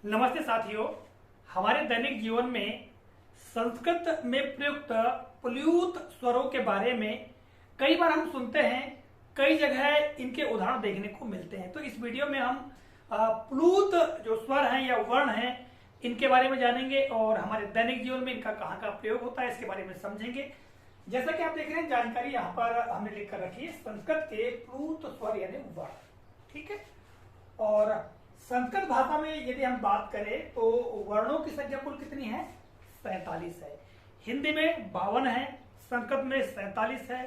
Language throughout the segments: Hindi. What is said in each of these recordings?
नमस्ते साथियों। हमारे दैनिक जीवन में संस्कृत में प्रयुक्त प्लूत स्वरों के बारे में कई बार हम सुनते हैं, कई जगह इनके उदाहरण देखने को मिलते हैं। तो इस वीडियो में हम प्लूत जो स्वर हैं या वर्ण हैं इनके बारे में जानेंगे और हमारे दैनिक जीवन में इनका कहाँ का प्रयोग होता है इसके बारे में समझेंगे। जैसा कि आप देख रहे हैं, जानकारी यहाँ पर हमने लिख कर रखी है, संस्कृत के प्लूत स्वर यानी वर्ण। ठीक है। और संस्कृत भाषा में यदि हम बात करें तो वर्णों की संख्या कुल कितनी है? 47 है। हिंदी में 52 है, संस्कृत में 47 है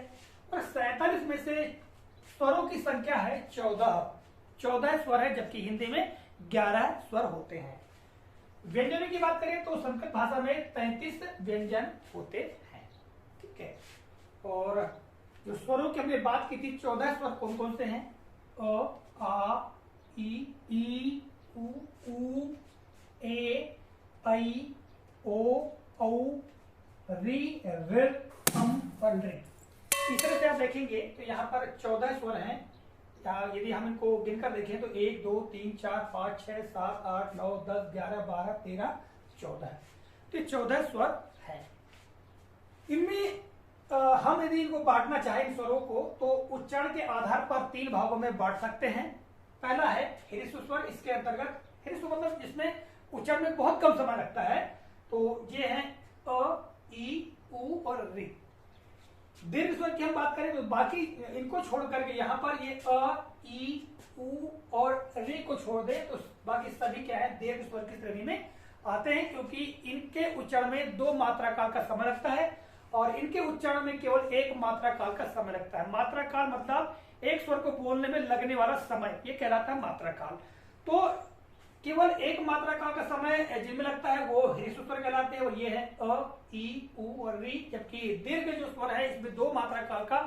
और 47 में से स्वरों की संख्या है 14 स्वर है, जबकि हिंदी में 11 स्वर होते हैं। व्यंजनों की बात करें तो संस्कृत भाषा में 33 व्यंजन होते हैं। ठीक है। और जो स्वरों की हमने बात की थी, 14 स्वर कौन कौन से हैं? अ, आ, ई, उ, ए, ऐ, ओ, औ, री, ऋ, और ऋ। इस तरह से आप देखेंगे तो यहाँ पर 14 स्वर हैं। यदि हम इनको गिनकर देखें तो 1, 2, 3, 4, 5, 6, 7, 8, 9, 10, 11, 12, 13, 14। तो ये 14 स्वर हैं। इनमें हम यदि इनको बांटना चाहें इन स्वरों को तो उच्चारण के आधार पर 3 भागों में बांट सकते हैं। पहला है ह्रस्व स्वर। इसके अंतर्गत ह्रस्व मतलब जिसमें उच्चारण में बहुत कम समय लगता है, तो ये है अ, ई, उ और ऋ। दीर्घ स्वर की हम बात करें तो बाकी इनको छोड़ करके यहाँ पर ये अ, ई, उ और ऋ को छोड़ दें तो बाकी सभी क्या है? दीर्घ स्वर की श्रेणी में आते हैं, क्योंकि इनके उच्चारण में 2 मात्रा काल का समय लगता है और इनके उच्चारण में केवल 1 मात्रा काल का समय लगता है। मात्रा काल मतलब एक स्वर को बोलने में लगने वाला समय, ये कहलाता है मात्रा काल। तो केवल 1 मात्रा काल का समय जिनमें लगता है वो ह्रस्व स्वर कहलाते हैं और ये है अ, ई, उ और री। जबकि दीर्घ जो स्वर है इसमें 2 मात्रा काल का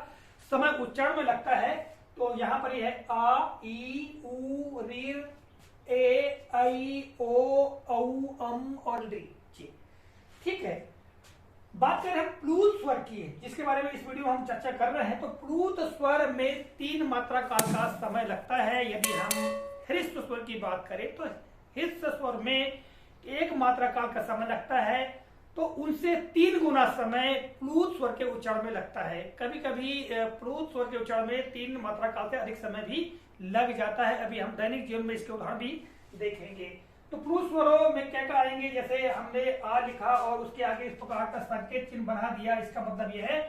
समय उच्चारण में लगता है। तो यहाँ पर ये है आ, ई, उ, री, ए, ऐ, ओ, औ, और री। ठीक है। बात करें हम प्लूत स्वर की, जिसके बारे में इस वीडियो में हम चर्चा कर रहे हैं, तो प्लूत स्वर में 3 मात्रा काल का समय लगता है। यदि हम ह्रस्व स्वर की बात करें तो ह्रस्व स्वर में 1 मात्रा काल का समय लगता है, तो उनसे 3 गुना समय प्लूत स्वर के उच्चारण में लगता है। कभी कभी प्लूत स्वर के उच्चारण में 3 मात्रा काल से अधिक समय भी लग जाता है। अभी हम दैनिक जीवन में इसके उदाहरण भी देखेंगे। तो प्लूत स्वरों में क्या क्या आएंगे? जैसे हमने आ लिखा और उसके आगे इस प्रकार का संकेत चिन्ह बना दिया। इसका मतलब यह है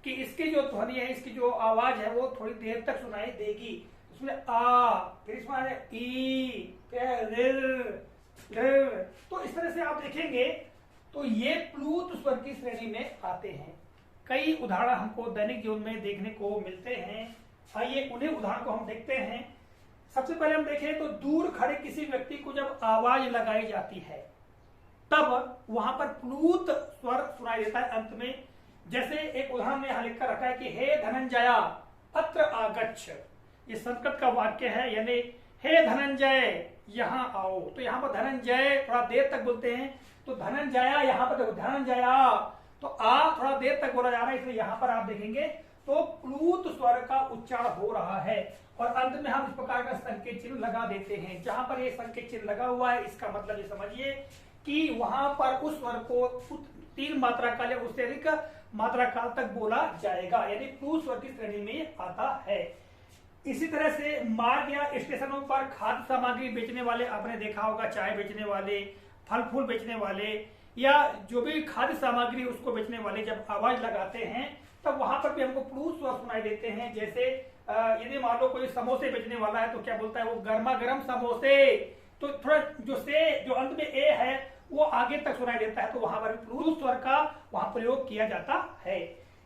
कि इसकी जो ध्वनि है, इसकी जो आवाज है वो थोड़ी देर तक सुनाई देगी। उसमें आ, फिर इसमें ई, फिर तो इस तरह से आप देखेंगे तो ये प्लूत स्वर की श्रेणी में आते हैं। कई उदाहरण हमको दैनिक जीवन में देखने को मिलते हैं। आइए उन्हीं उदाहरण को हम देखते हैं। सबसे पहले हम देखें तो दूर खड़े किसी व्यक्ति को जब आवाज लगाई जाती है तब वहां पर प्लूत स्वर सुनाई देता है अंत में। जैसे एक उदाहरण में यहां लिखकर रखा है कि हे धनंजया अत्र आगच्छ। ये संस्कृत का वाक्य है, यानी हे धनंजय यहां आओ। तो यहाँ पर धनंजय थोड़ा देर तक बोलते हैं, तो धनंजया यहाँ पर देखो धनंजया, तो आ थोड़ा देर तक बोला जा रहा है, इसलिए यहाँ पर आप देखेंगे तो प्लूत स्वर का उच्चारण हो रहा है और अंत में हम इस प्रकार का संकेत चिन्ह लगा देते हैं। जहां पर ये संकेत चिन्ह लगा हुआ है इसका मतलब ये समझिए कि वहां पर उस स्वर को 3 मात्रा काल या उससे अधिक मात्रा काल तक बोला जाएगा, यानी प्लूत स्वर की श्रेणी में आता है। इसी तरह से मार्ग या स्टेशनों पर खाद्य सामग्री बेचने वाले, आपने देखा होगा, चाय बेचने वाले, फल फूल बेचने वाले या जो भी खाद्य सामग्री उसको बेचने वाले जब आवाज लगाते हैं तब वहां पर भी हमको प्लूत स्वर सुनाई देते हैं। जैसे यदि मान लो कोई समोसे बेचने वाला है तो क्या बोलता है? वो गर्मा गर्म समोसे। तो थोड़ा जो अंत में ए है वो आगे तक सुनाई देता है, तो वहां पर प्लूत स्वर का वहां प्रयोग किया जाता है।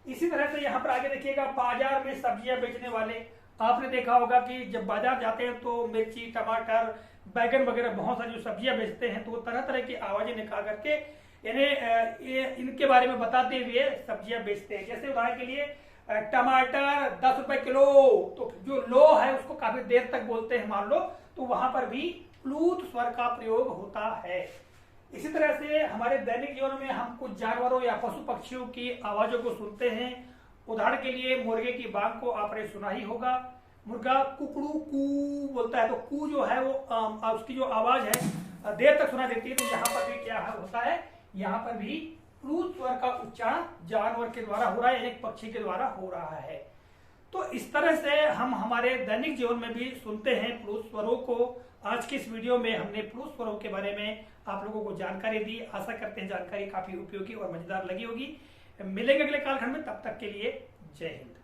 इसी तरह से यहाँ पर आगे देखिएगा, बाजार में सब्जियां बेचने वाले, आपने देखा होगा कि जब बाजार जाते हैं तो मिर्ची, टमाटर, बैगन वगैरह बहुत सारी जो सब्जियां बेचते हैं तो वो तरह तरह की आवाजें निकाल करके इनके बारे में बताते हुए सब्जियां बेचते हैं। जैसे उदाहरण के लिए टमाटर 10 रुपए किलो, तो जो लो है उसको काफी देर तक बोलते हैं मान लो, तो वहां पर भी प्लूत स्वर का प्रयोग होता है। इसी तरह से हमारे दैनिक जीवन में हम कुछ जानवरों या पशु पक्षियों की आवाजों को सुनते हैं। उदाहरण के लिए मुर्गे की बांग को आपने सुना ही होगा। मुर्गा कुकड़ू कू बोलता है, तो कू जो है वो उसकी जो आवाज है देर तक सुनाई देती है, तो यहाँ पर भी क्या होता है, यहाँ पर भी प्लूत स्वर का उच्चारण जानवर के द्वारा हो रहा है, एक पक्षी के द्वारा हो रहा है। तो इस तरह से हम हमारे दैनिक जीवन में भी सुनते हैं प्लूत स्वरों को। आज की इस वीडियो में हमने प्लूत स्वरों के बारे में आप लोगों को जानकारी दी। आशा करते हैं जानकारी काफी उपयोगी और मजेदार लगी होगी। मिलेंगे अगले कालखंड में, तब तक के लिए जय हिंद।